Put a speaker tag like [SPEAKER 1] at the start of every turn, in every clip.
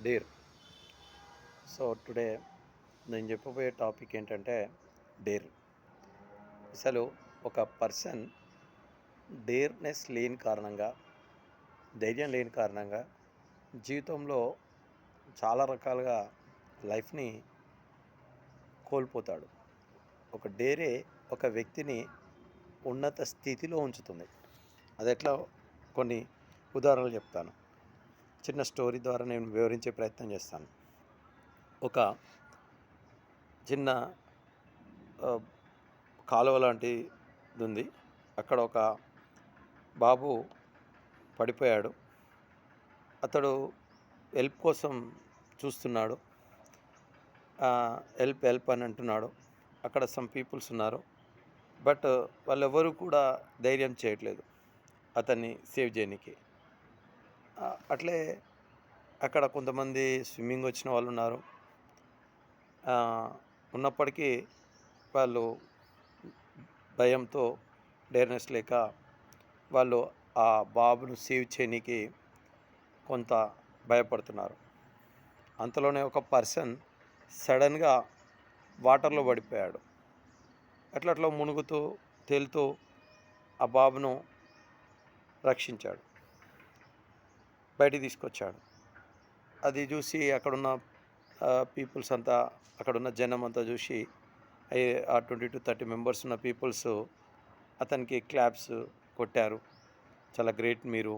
[SPEAKER 1] Dare. So today నేను చెప్పబోయే topic ఏంటంటే డేర్. అసలు ఒక పర్సన్ డేర్నెస్ లేని కారణంగా, ధైర్యం లేని కారణంగా జీవితంలో చాలా రకాలుగా లైఫ్ని కోల్పోతాడు. ఒక డేరే ఒక వ్యక్తిని ఉన్నత స్థితిలో ఉంచుతుంది. అది ఎట్లా కొన్ని ఉదాహరణలు చెప్తాను. చిన్న స్టోరీ ద్వారా నేను వివరించే ప్రయత్నం చేస్తాను. ఒక చిన్న కాలువ లాంటిది ఉంది. అక్కడ ఒక బాబు పడిపోయాడు. అతడు హెల్ప్ కోసం చూస్తున్నాడు. హెల్ప్ హెల్ప్ అని అంటున్నాడు. అక్కడ సమ్ పీపుల్స్ ఉన్నారు. బట్ వాళ్ళెవ్వరూ కూడా ధైర్యం చేయట్లేదు అతన్ని సేవ్ చేయడానికి. అట్లే అక్కడ కొంతమంది స్విమ్మింగ్ వచ్చిన వాళ్ళు ఉన్నారు. ఉన్నప్పటికీ వాళ్ళు భయంతో, డేర్నెస్ లేక వాళ్ళు ఆ బాబును సేవ్ చేయడానికి కొంత భయపడుతున్నారు. అంతలోనే ఒక పర్సన్ సడన్గా వాటర్లో పడిపోయాడు. అట్లా మునుగుతూ తేలుతూ ఆ బాబును రక్షించాడు, బయటికి తీసుకొచ్చాడు. అది చూసి అక్కడున్న పీపుల్స్ అంతా, అక్కడున్న జనం అంతా చూసి ఆ 20-30 మెంబర్స్ ఉన్న పీపుల్స్ అతనికి క్లాప్స్ కొట్టారు. చాలా గ్రేట్, మీరు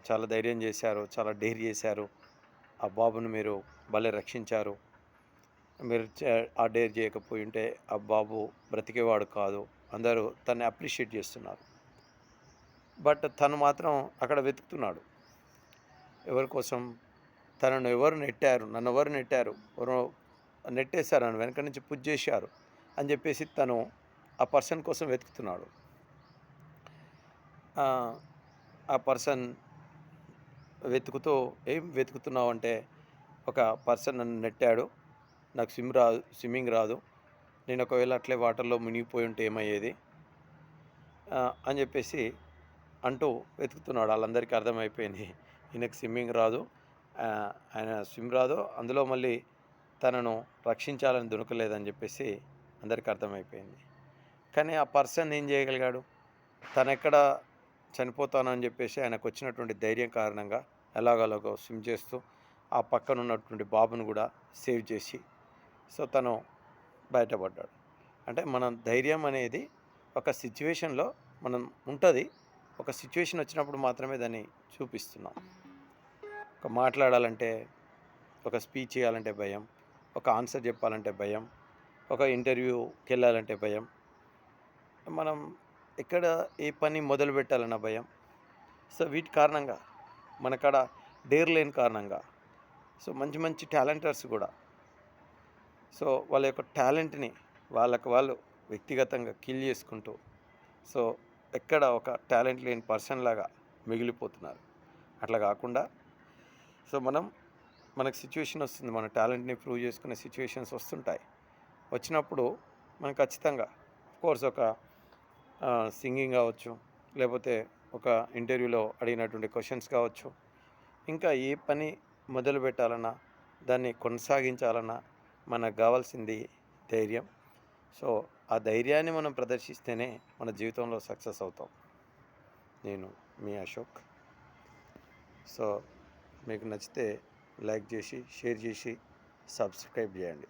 [SPEAKER 1] చాలా ధైర్యం చేశారు, చాలా డేర్ చేశారు, ఆ బాబును మీరు భలే రక్షించారు, మీరు ఆ డేర్ చేయకపోయి ఉంటే ఆ బాబు బ్రతికేవాడు కాదు. అందరూ తనని అప్రిషియేట్ చేస్తున్నారు. బట్ తను మాత్రం అక్కడ వెతుకుతున్నాడు. ఎవరి కోసం? తనను ఎవరు నెట్టారు, నన్ను ఎవరు నెట్టారు, ఎవరో నెట్టేశారు, నన్ను వెనక నుంచి పుష్ చేశారు అని చెప్పేసి తను ఆ పర్సన్ కోసం వెతుకుతున్నాడు. ఆ పర్సన్ వెతుకుతూ, ఏం వెతుకుతున్నావు అంటే, ఒక పర్సన్ నన్ను నెట్టాడు, నాకు స్విమ్మింగ్ రాదు, నేను ఒకవేళ అట్లే వాటర్లో మునిగిపోయి ఉంటే ఏమయ్యేది అని చెప్పేసి అంటూ వెతుకుతున్నాడు. వాళ్ళందరికీ అర్థమైపోయింది, ఈయనకు స్విమ్మింగ్ రాదు, ఆయన స్విమ్ రాదు, అందులో మళ్ళీ తనను రక్షించాలని దొరకలేదని చెప్పేసి అందరికీ అర్థమైపోయింది. కానీ ఆ పర్సన్ ఏం చేయగలిగాడు? తనెక్కడ చనిపోతానని చెప్పేసి ఆయనకు వచ్చినటువంటి ధైర్యం కారణంగా ఎలాగోలాగో స్విమ్ చేస్తూ ఆ పక్కన ఉన్నటువంటి బాబును కూడా సేవ్ చేసి, సో తను బయటపడ్డాడు. అంటే మనం ధైర్యం అనేది ఒక సిచ్యువేషన్లో మనం ఉంటుంది. ఒక సిచ్యువేషన్ వచ్చినప్పుడు మాత్రమే దాన్ని చూపిస్తున్నాం. ఒక మాట్లాడాలంటే, ఒక స్పీచ్ చేయాలంటే భయం, ఒక ఆన్సర్ చెప్పాలంటే భయం, ఒక ఇంటర్వ్యూకి వెళ్ళాలంటే భయం, మనం ఎక్కడ ఏ పని మొదలు పెట్టాలన్న భయం. సో వీటి కారణంగా, మనకాడ డేర్ లేని కారణంగా, సో మంచి మంచి టాలెంటర్స్ కూడా సో వాళ్ళ యొక్క టాలెంట్ని వాళ్ళు వ్యక్తిగతంగా కిల్ చేసుకుంటూ, సో ఎక్కడ ఒక టాలెంట్ లేని పర్సన్ లాగా మిగిలిపోతున్నారు. అట్లా కాకుండా, సో మనకు సిచ్యువేషన్ వస్తుంది, మన టాలెంట్ని ప్రూవ్ చేసుకునే సిచ్యువేషన్స్ వస్తుంటాయి. వచ్చినప్పుడు మనం ఖచ్చితంగా కోర్స్ ఒక సింగింగ్ కావచ్చు, లేకపోతే ఒక ఇంటర్వ్యూలో అడిగినటువంటి క్వశ్చన్స్ కావచ్చు, ఇంకా ఏ పని మొదలు పెట్టాలన్నా, దాన్ని కొనసాగించాలన్నా మనకు కావాల్సింది ధైర్యం. సో ఆ ధైర్యాన్ని మనం ప్రదర్శిస్తేనే మన జీవితంలో సక్సెస్ అవుతాం. నేను మీ అశోక్. సో మీకు నచ్చితే లైక్ చేసి, షేర్ చేసి, సబ్స్క్రైబ్ చేయండి.